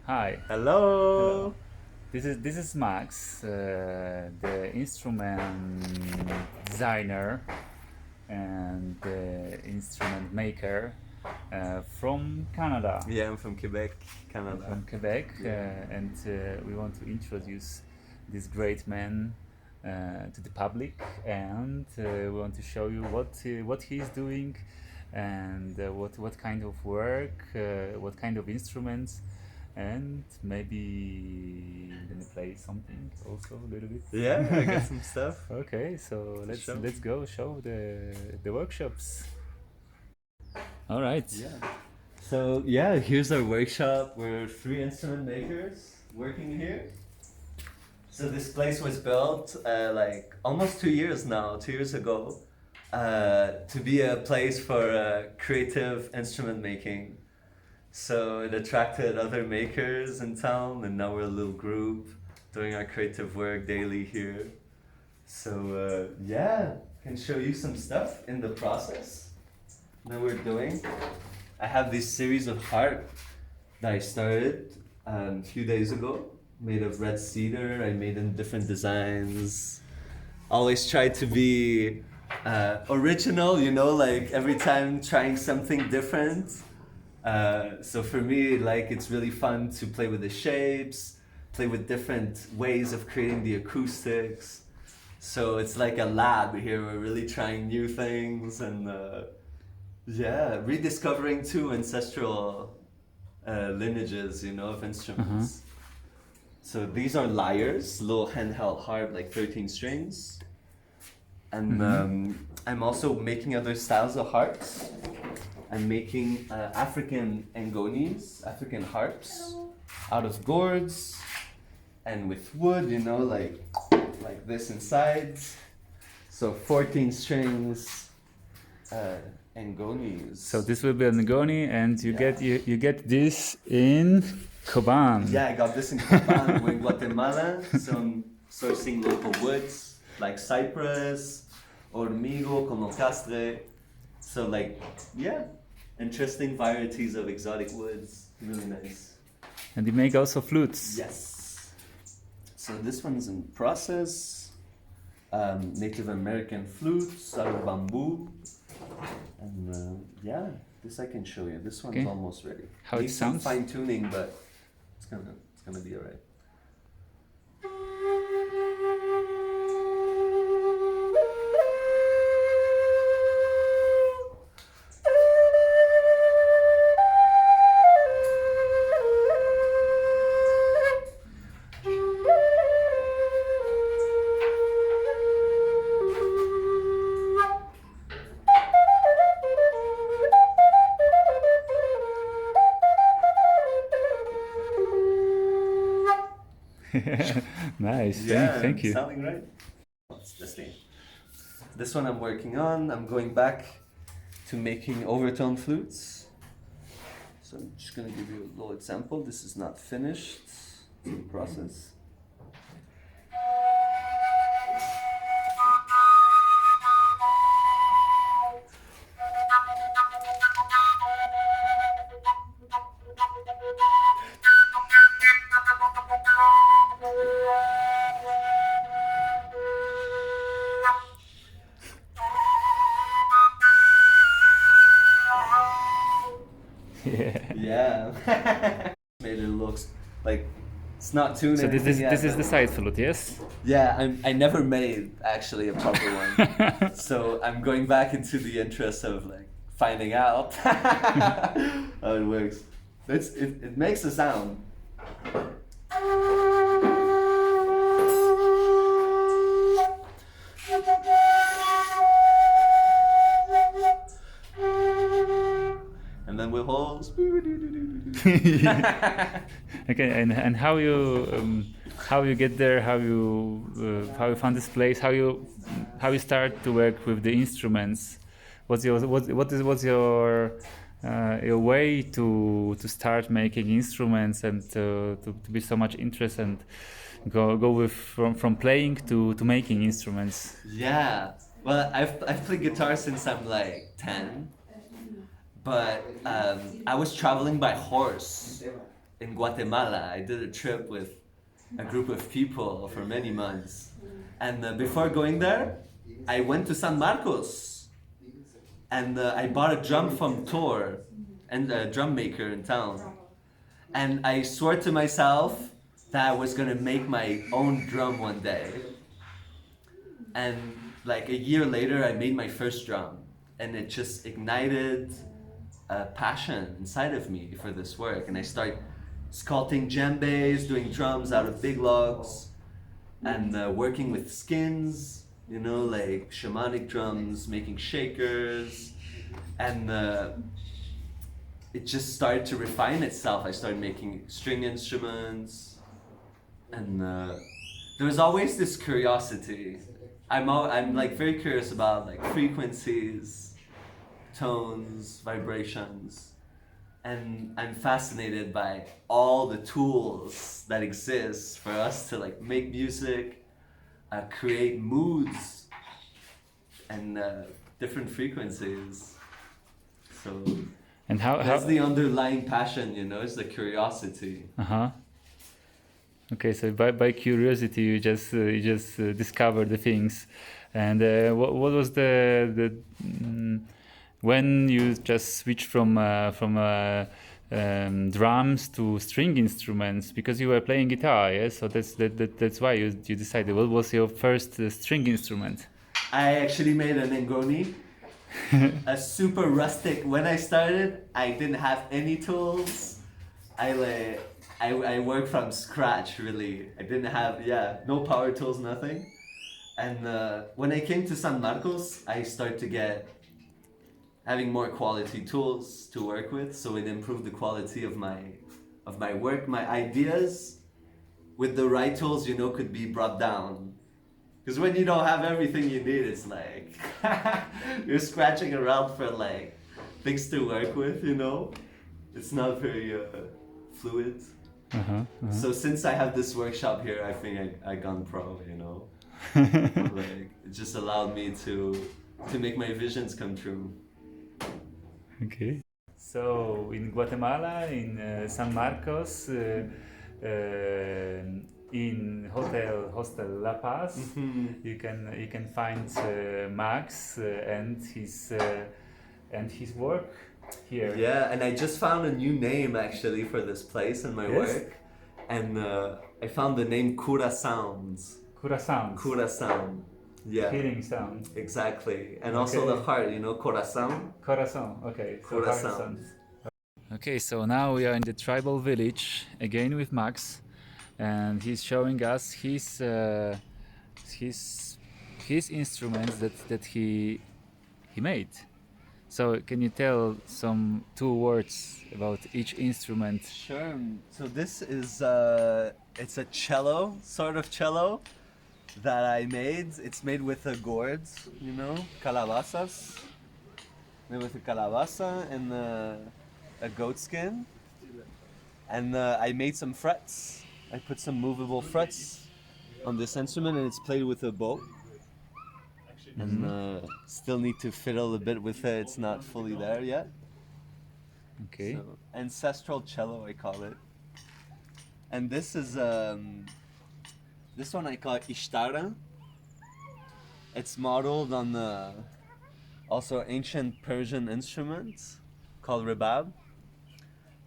Hi. Hello. This is Max, the instrument designer and instrument maker from Canada. Yeah, I'm from Quebec, Canada. From Quebec, and we want to introduce this great man to the public, and we want to show you what he's doing, and what kind of work, what kind of instruments, and maybe we're gonna play something also a little bit. Yeah, I got some stuff. Okay, so Show. let's go show the workshops. All right. Yeah. So yeah, here's our workshop. We're 3 instrument makers working here. So this place was built like almost 2 years now, 2 years ago, to be a place for creative instrument making. So it attracted other makers in town, and now we're a little group doing our creative work daily here. So yeah, can show you some stuff in the process that we're doing. I have this series of harp that I started a few days ago, made of red cedar. I made in different designs. Always try to be original, you know, like every time trying something different. So for me, like it's really fun to play with the shapes, play with different ways of creating the acoustics. So it's like a lab here. We're really trying new things and yeah, rediscovering too ancestral lineages, you know, of instruments. So these are lyres, little handheld harp, like 13 strings. And I'm also making other styles of harps. I'm making African ngonis, African harps, out of gourds and with wood, you know, like this inside. So 14 strings ngonis. So this will be a ngoni, and you get this in Coban. Yeah, I got this in Gwatemali, in Guatemala. So I'm sourcing local woods like cypress, hormigo, conocastre. So like, yeah, interesting varieties of exotic woods. Really nice. And you make also flutes. Yes. So this one's in process. Native American flutes out of bamboo. And yeah, this I can show you. This one's almost ready. How it Needs some sounds? fine tuning, but it's gonna be alright. Nice. Yeah, Thank you. sounding right. It's this thing. This one I'm working on. I'm going back to making overtone flutes. So I'm just gonna give you a little example. This is not finished. It's in process. Yeah. Made it looks like it's not tuned. So this yet, is but- the side flute, yes? Yeah, I never made actually a proper one. So I'm going back into the interest of like finding out how it works. It makes a sound. And then we'll hold. Okay, and how you get there? How you found this place? How you start to work with the instruments? What's your way to start making instruments and to be so much interest and go with from playing to making instruments? Yeah. Well, I've played guitar since I'm like 10. But I was traveling by horse in Guatemala. I did a trip with a group of people for many months. And before going there, I went to San Marcos. And I bought a drum from Tor, and a drum maker in town. And I swore to myself that I was gonna make my own drum one day. And like a year later, I made my first drum. And it just ignited a passion inside of me for this work. And I started sculpting djembes, doing drums out of big logs, and working with skins, you know, like shamanic drums, making shakers. And it just started to refine itself. I started making string instruments. And there was always this curiosity. I'm like very curious about like frequencies, tones, vibrations, and I'm fascinated by all the tools that exist for us to like make music, create moods, and different frequencies. So And how that's the underlying passion, you know, is the curiosity. Okay, so by curiosity you just discover the things. And what was the when you just switched from drums to string instruments, because you were playing guitar, yes? So that's why you decided. What was your first string instrument? I actually made an ngoni, a super rustic. When I started, I didn't have any tools. I worked from scratch, really. I didn't have, no power tools, nothing. And when I came to San Marcos, I started to having more quality tools to work with, so it improved the quality of my work. My ideas, with the right tools, you know, could be brought down. Because when you don't have everything you need, it's like you're scratching around for like things to work with, you know. It's not very fluid. So since I have this workshop here, I think I gone pro, you know. Like it just allowed me to make my visions come true. Okay. So in Guatemala, in San Marcos, in Hostel La Paz, you can find Max and his work here. Yeah, and I just found a new name actually for this place in my work, and I found the name Curaçao's. Curaçao. Yeah. Healing sound. Exactly, and also the heart, you know, coração. Corazón, okay. So Coração. heart sound. Okay, so now we are in the tribal village again with Max, and he's showing us his instruments that he made. So can you tell some 2 words about each instrument? Sure. So this is it's a cello, sort of cello, that I made. It's made with gourds, you know, calabazas. Made with a calabaza and a goat skin. And I made some frets. I put some movable frets on this instrument, and it's played with a bow. And still need to fiddle a bit with it. It's not fully there yet. Okay. So, Ancestral Cello, I call it. And this is this one I call Ishtara. It's modeled on also ancient Persian instruments called rebab,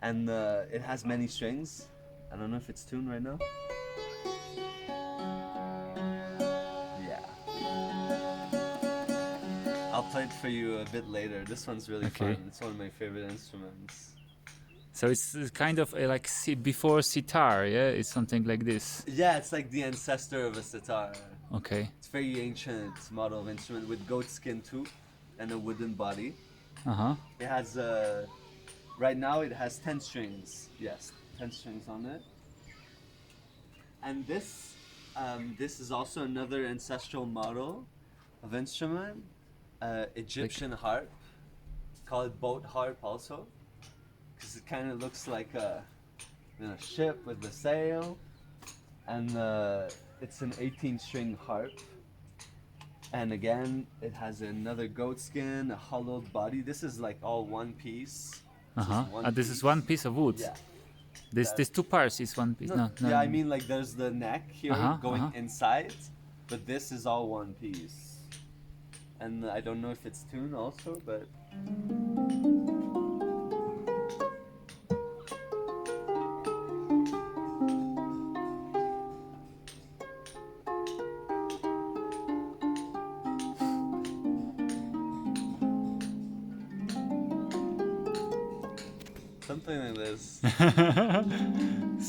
and it has many strings. I don't know if it's tuned right now. I'll play it for you a bit later. This one's really fun. It's one of my favorite instruments. So it's kind of like before sitar, yeah? It's something like this. Yeah, it's like the ancestor of a sitar. Okay. It's very ancient model of instrument with goat skin too, and a wooden body. It has right now it has 10 strings. Yes, 10 strings on it. And this is also another ancestral model of instrument. Egyptian harp, call it boat harp also, because it kind of looks like a ship with the sail, and it's an 18-string harp. And again, it has another goat skin, a hollowed body. This is like all one piece. This is one piece of wood. Yeah. This two parts is one piece. No, no. Yeah, I mean like there's the neck here going uh-huh. inside, but this is all one piece. And I don't know if it's tuned also, but something like this.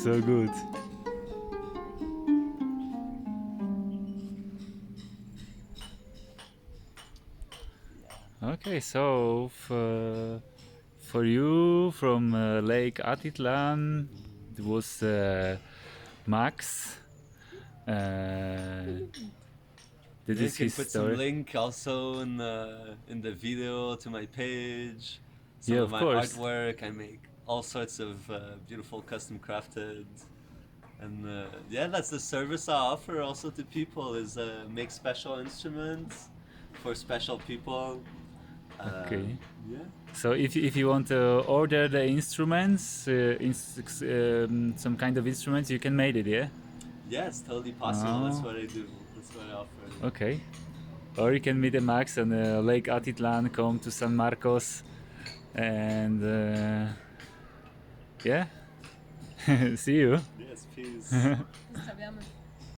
So good. Okay, so for you from Lake Atitlan, it was Max. This You is can his put story. some link also in the video to my page. Some Yeah, of of my course. artwork. I make all sorts of beautiful custom crafted. And yeah, that's the service I offer also to people is make special instruments for special people. Okay. Yeah. So if you want to order the instruments, some kind of instruments, you can make it, yeah? Yeah, it's totally possible. That's Oh. what I do. That's what I offer. Okay. Or you can meet the Max on Lake Atitlan, come to San Marcos, and yeah, see you. Yes, please. Zostawiamy.